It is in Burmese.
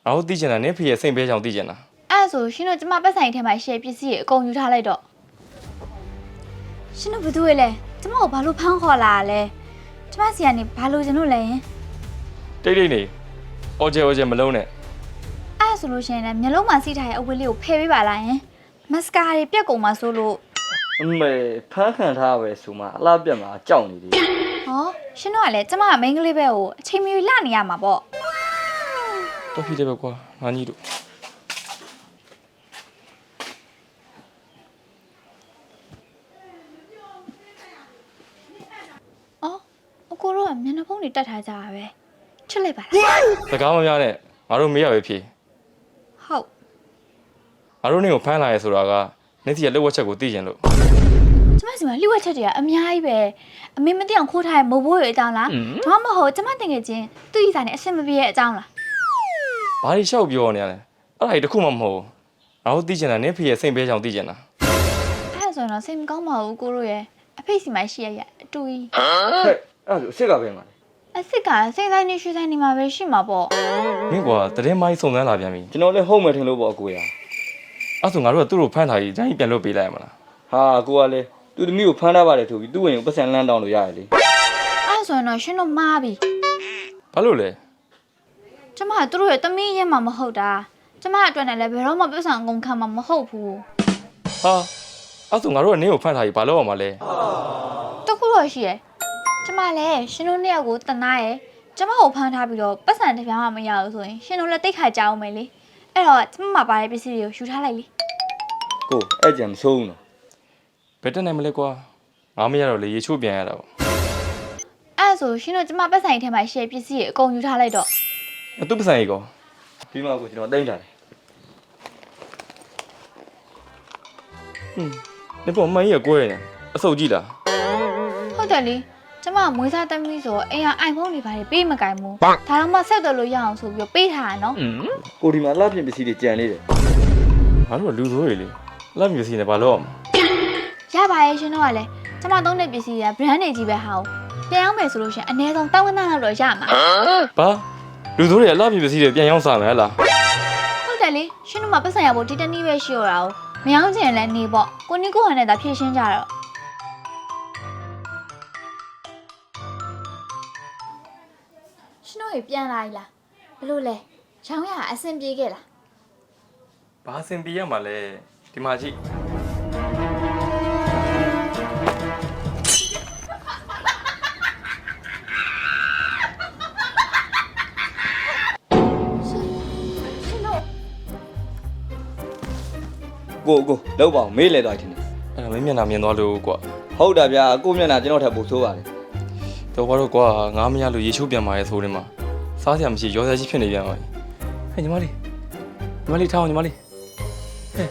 然后地震了，那批也生别讲地震了。အဲ့ဆိုရှင်တို့ကျမပတ်ဆိုင်ထဲမှာရှယ်ပစ္စည်းအကုန်ယူထားလိုက်တော့ရှင်တို့ဘာလို့လဲကျမကိုဘာလို့ဖမ်းခေါ်လာလဲကျမစီကနေဘာလို့ကျင်လို့လဲယင်တိတ်နေအော်ကျမလုံးနဲ့အဲ့ဆိုလို့ရှင်လည်းမျက်လုံးမှာစီးထားတဲ့အဝတ်လေးကိုဖယ်ပေးပါလားယင်မစကာတွေပြက်ကုန်မှာဆိုလို့အမေဖမ်းခံထားပဲဆိုမှအလားပြက်မှာကြောက်နေတယ်ဟောရှင်တို့ကလည်းကျမကမိန်းကလေးပဲကိုအချိန်မီလှနေရမှာပေါ့တော့ဖြစ်တယ်ပဲကွာငါကြီးတို့အော်အကိုတို့ကမျက်နှာဖုံးတွေတက်ထားကြတာပဲချစ်လိုက်ပါလားစကားမများနဲ့ငါတို့မေးရပဲဖြေဟုတ်ငါတို့နေကိုဖမ်းလာရဲဆိုတာကနေ့စီရဲ့လက်ဝက်ချက်ကိုသိကျင်လို့ကျမစီမှာလှဝက်ချက်တွေကအများကြီးပဲအမေမသိအောင်ခိုးထားတဲ့မုတ်ဘိုးရဲ့အကြောင်းလားဒါမှမဟုတ်ကျမတင်ငယ်ချင်းသူ့ဤစာနဲ့အဆင်မပြေရဲ့အကြောင်းလားဘာလို့ရှောက်ပြောနေရလဲအဲ့ဒါကြီးတခုမှမဟုတ်ငါတို့သိကျင်တာနေ့ဖေရဲ့စိတ်ပဲကြောင်သိကျင်တာအဲ့ဆိုတော့စိတ်မကောင်းပါဘူးကိုတို့ရဲ့အဖေစီမရှိရအတူကြီးဟဲ့အဲ့ဒါဆိုအစ်စ်ကပဲမှာအစ်စ်ကစိတ်တိုင်းနေရွှေတိုင်းနေမှာပဲရှိမှာပေါ့မင်းကွာတရင်မိုင်းစုံစမ်းလာပြန်ပြီကျွန်တော်လည်းဟုတ်မယ်ထင်လို့ပေါ့အကိုရအဲ့ဆိုငါတို့ကသူ့ကိုဖမ်းထားပြီးတိုင်းပြန်လွတ်ပေးလိုက်ရမလားဟာအကိုကလည်းသူသမီးကိုဖမ်းထားပါတယ်ဆိုပြီးသူ့ဝင်ကိုပတ်စံလန်းတောင်းလို့ရတယ်လေအဲ့ဆိုတော့ရှင်တို့မှားပြီဘာလို့လဲကျမကသူတို့ရဲ့တမီးရဲမှာမဟုတ်တာကျမအတွက်နဲ့လည်းဘယ်တော့မှပတ်စံအကုန်ခံမှာမဟုတ်ဘူးဟာအဲ့ဆိုငါတို့ကနင်းကိုဖမ်းထားပြီးဘာလုပ်ရမှာလဲတခုတော့ရှိရဲ့ကျမလည်းရှင်တို့နှစ်ယောက်ကိုတနာရဲ့ကျမကိုဖမ်းထားပြီးတော့ပတ်စံတစ်ပြားမှမရဘူးဆိုရင်ရှင်တို့လည်းတိတ်ခါကြအောင်မယ်လေအဲ့တော့ကျမမှာပါတဲ့ပစ္စည်းတွေကိုယူထားလိုက်လေကိုအဲ့ကြံမဆိုးဘူးနော်ဘယ်တက်နိုင်မလဲကွာငါမရတော့လေရေချိုးပြန်ရတာပေါ့အဲ့ဆိုရှင်တို့ကျမပတ်ဆိုင်ထဲမှာရှယ်ပစ္စည်းတွေအကုန်ယူထားလိုက်တော့သူ့ပစံကြီးကောဒီမှာကိုကျွန်တော်တိမ့်ထားတယ်နေပေါ်မကြီးရကွဲနေအဆုပ်ကြည့်လားဟုတ်တယ်လေကျမမွေးစားသမီးဆိုအိမ်က iPhone တွေပါတယ်ပေးမကင်ဘူးဒါတော့မှဆက်တော်လို့ရအောင်ဆိုပြီးပေးထားတာနော်ကိုဒီမှာလှပြင်ပစ္စည်းတွေကြံနေတယ်ငါတို့ကလူဆိုးတွေလေလှပစ္စည်းနဲ့ဘာလုပ်ရပါရဲ့ရှင်တို့ကလည်းကျမသုံးတဲ့ပစ္စည်းတွေက brand တွေကြီးပဲဟာပြန်အောင်မယ်ဆိုလို့ရှင်အနည်းဆုံးတောင်းကနာလောက်တော့ရမှာဘာလူဆိုးတွေကလှပစ္စည်းတွေပြန်ရောက်စားမယ်ဟလားဟုတ်တယ်လေရှင်တို့မှာပတ်စံရဖို့ဒီတနည်းပဲရှိရတာ哦မယောင်းချင်လည်းနေပေါ့ကိုနီကိုဟန်နဲ့သာဖြည့်ရှင်းကြတော့ရှင်တို့ပြန်လာပြီလားဘလို့လဲရောင်းရအဆင်ပြေခဲ့လားဘာစင်ပြရမှာလဲဒီမှာကြည့်ကိုလောက်ပါအောင်မေးလဲသွားတယ်အဲ့ဒါမင်းမျက်နှာမြင်သွားလို့ကွာဟုတ်တာဗျာကိုမျက်နှာကျွန်တော်ထပ်ပို့ဆိုးပါတယ်တော့ဘာလို့ကွာငါမရလို့ရေချိုးပြန်มาရဲဆိုနေမှာစားစရာမရှိရောစရာကြီးဖြစ်နေပြန်ပါဟဲ့ညီမလေးထားအောင်ညီမလေးဟဲ့